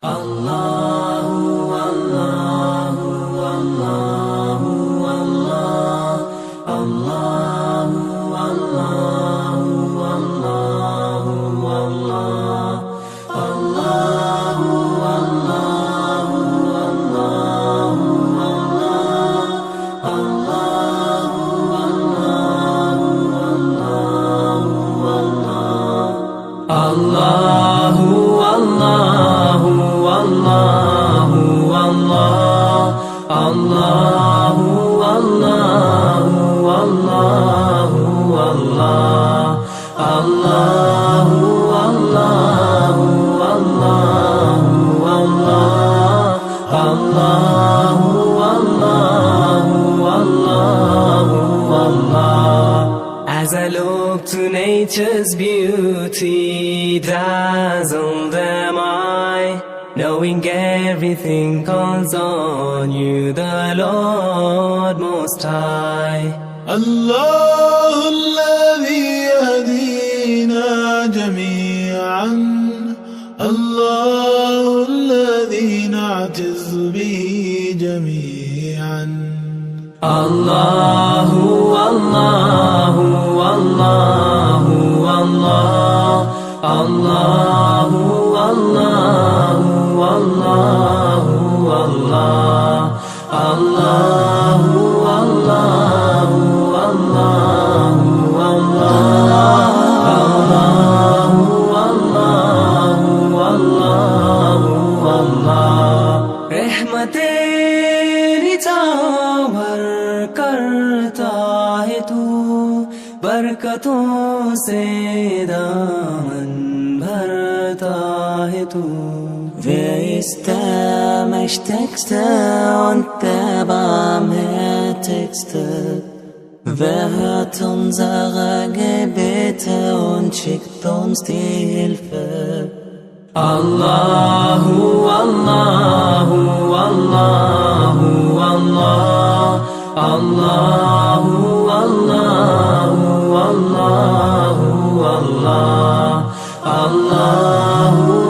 الله الله الله الله الله الله الله الله الله As I look to nature's beauty, dazzled am I, knowing everything calls on you, the Lord Most High. الله الذي يهدينا جميعا، الله الذي نعتز به جميعا. الله الله الله الله الله الله الله الله الله रहमतें निछावर करता है तू, बरकतों से दामन भरता है तू. Wer ist der Mächtigste und der Barmherzigste? Wer hört unsere Gebete und schickt uns die Hilfe? Allahu Allahu Allahu Allah, Allahu Allahu Allahu Allah, Allahu